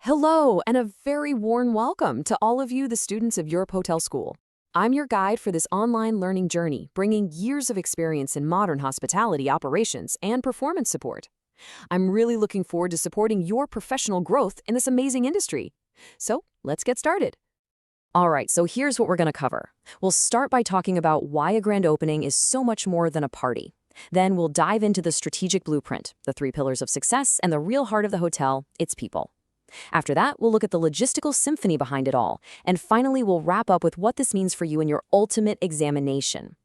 Hello, and a very warm welcome to all of you, the students of Europe Hotel School. I'm your guide for this online learning journey, bringing years of experience in modern hospitality operations and performance support. I'm really looking forward to supporting your professional growth in this amazing industry. So, let's get started. All right, so here's what we're going to cover. We'll start by talking about why a grand opening is so much more than a party. Then we'll dive into the strategic blueprint, the 3 pillars of success, and the real heart of the hotel, its people. After that, we'll look at the logistical symphony behind it all, and finally we'll wrap up with what this means for you in your ultimate examination.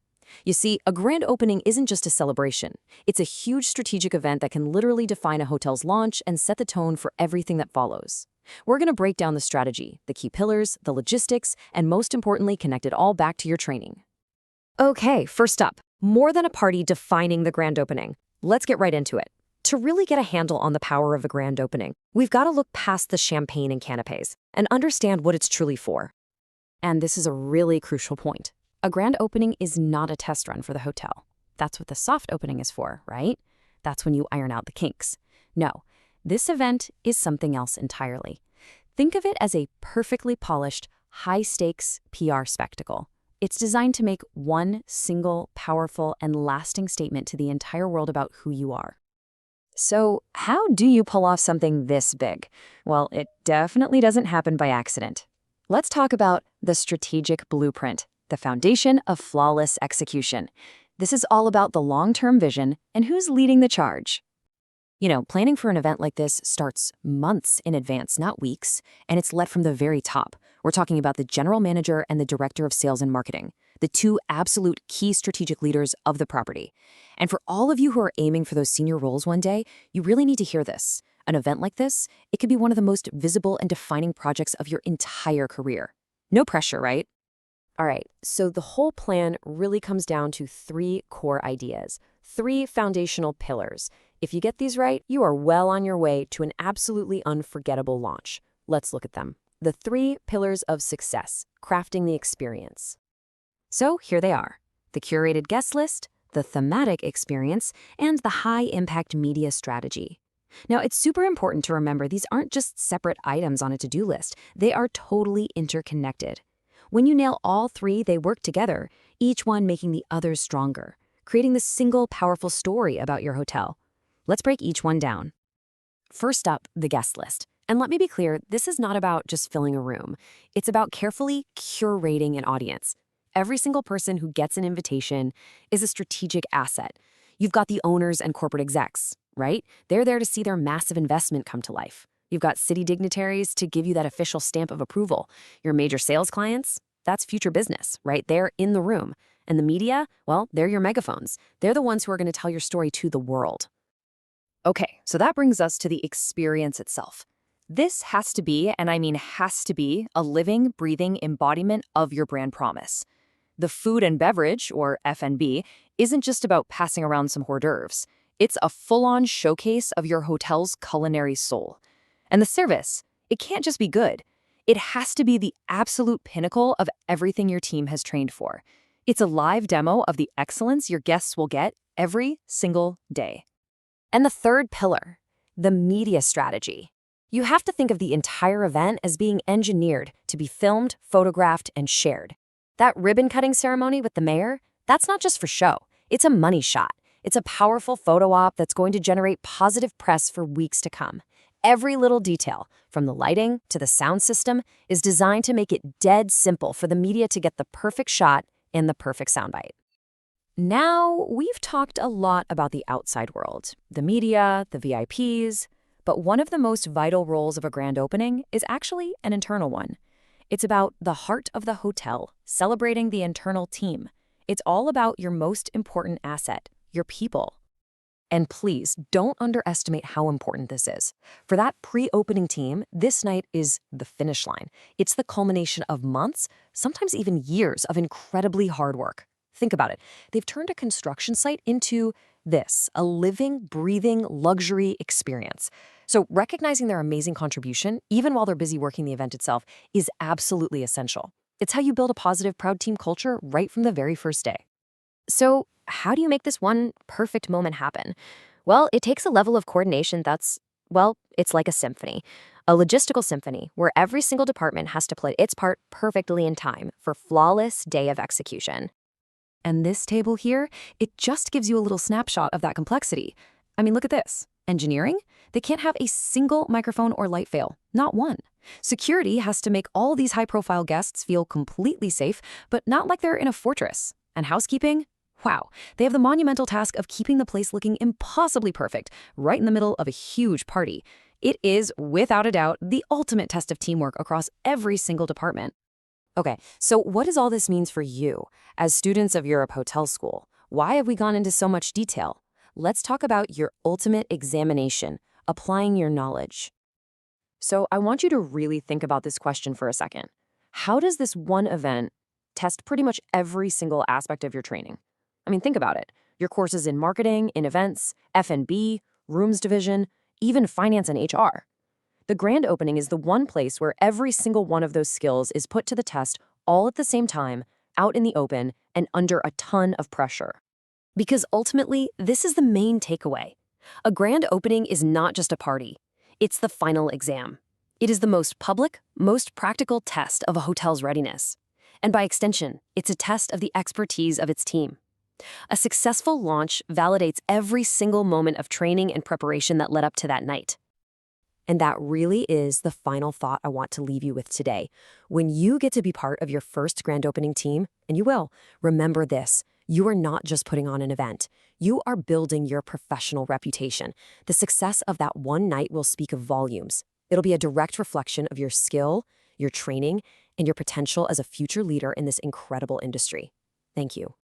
You see, a grand opening isn't just a celebration. It's a huge strategic event that can literally define a hotel's launch and set the tone for everything that follows. We're going to break down the strategy, the key pillars, the logistics, and most importantly, connect it all back to your training. Okay, first up, more than a party defining the grand opening. Let's get right into it. To really get a handle on the power of a grand opening, we've got to look past the champagne and canapes and understand what it's truly for. And this is a really crucial point. A grand opening is not a test run for the hotel. That's what the soft opening is for, right? That's when you iron out the kinks. No, this event is something else entirely. Think of it as a perfectly polished, high-stakes PR spectacle. It's designed to make one single, powerful, and lasting statement to the entire world about who you are. So, how do you pull off something this big? Well, it definitely doesn't happen by accident. Let's talk about the strategic blueprint, the foundation of flawless execution. This is all about the long-term vision and who's leading the charge. Planning for an event like this starts months in advance, not weeks, and it's led from the very top. We're talking about the general manager and the director of sales and marketing, the two absolute key strategic leaders of the property. And for all of you who are aiming for those senior roles one day, you really need to hear this. An event like this, it could be one of the most visible and defining projects of your entire career. No pressure, right? All right, so the whole plan really comes down to 3 core ideas, 3 foundational pillars. If you get these right, you are well on your way to an absolutely unforgettable launch. Let's look at them. The 3 pillars of success, crafting the experience. So here they are: the curated guest list, the thematic experience, and the high-impact media strategy. Now, it's super important to remember these aren't just separate items on a to-do list. They are totally interconnected. When you nail all 3, they work together, each one making the others stronger, creating the single powerful story about your hotel. Let's break each one down. First up, the guest list. And let me be clear, this is not about just filling a room. It's about carefully curating an audience. Every single person who gets an invitation is a strategic asset. You've got the owners and corporate execs, right? They're there to see their massive investment come to life. You've got city dignitaries to give you that official stamp of approval. Your major sales clients, that's future business, right? They're in the room. And the media, well, they're your megaphones. They're the ones who are going to tell your story to the world. Okay, so that brings us to the experience itself. This has to be, and I mean has to be, a living, breathing embodiment of your brand promise. The food and beverage, or F&B, isn't just about passing around some hors d'oeuvres. It's a full-on showcase of your hotel's culinary soul. And the service, it can't just be good. It has to be the absolute pinnacle of everything your team has trained for. It's a live demo of the excellence your guests will get every single day. And the third pillar, the media strategy. You have to think of the entire event as being engineered to be filmed, photographed, and shared. That ribbon-cutting ceremony with the mayor, that's not just for show. It's a money shot. It's a powerful photo op that's going to generate positive press for weeks to come. Every little detail, from the lighting to the sound system, is designed to make it dead simple for the media to get the perfect shot in the perfect soundbite. Now, we've talked a lot about the outside world, the media, the VIPs, but one of the most vital roles of a grand opening is actually an internal one. It's about the heart of the hotel, celebrating the internal team. It's all about your most important asset, your people. And please, don't underestimate how important this is. For that pre-opening team, this night is the finish line. It's the culmination of months, sometimes even years of incredibly hard work. Think about it. They've turned a construction site into this, a living, breathing luxury experience. So recognizing their amazing contribution, even while they're busy working the event itself, is absolutely essential. It's how you build a positive, proud team culture right from the very first day. So how do you make this one perfect moment happen? Well, it takes a level of coordination that's Well, it's like a symphony, a logistical symphony where every single department has to play its part perfectly in time for flawless day of execution. And this table here, it just gives you a little snapshot of that complexity. I mean, look at this. Engineering, they can't have a single microphone or light fail, not one. Security has to make all these high-profile guests feel completely safe, but not like they're in a fortress. And housekeeping? Wow, they have the monumental task of keeping the place looking impossibly perfect, right in the middle of a huge party. It is, without a doubt, the ultimate test of teamwork across every single department. Okay, so what does all this mean for you as students of Europe Hotel School? Why have we gone into so much detail? Let's talk about your ultimate examination, applying your knowledge. So I want you to really think about this question for a second. How does this one event test pretty much every single aspect of your training? I mean, think about it. Your courses in marketing, in events, F&B, rooms division, even finance and HR. The grand opening is the one place where every single one of those skills is put to the test all at the same time, out in the open, and under a ton of pressure. Because ultimately, this is the main takeaway. A grand opening is not just a party. It's the final exam. It is the most public, most practical test of a hotel's readiness. And by extension, it's a test of the expertise of its team. A successful launch validates every single moment of training and preparation that led up to that night. And that really is the final thought I want to leave you with today. When you get to be part of your first grand opening team, and you will, remember this. You are not just putting on an event. You are building your professional reputation. The success of that one night will speak of volumes. It'll be a direct reflection of your skill, your training, and your potential as a future leader in this incredible industry. Thank you.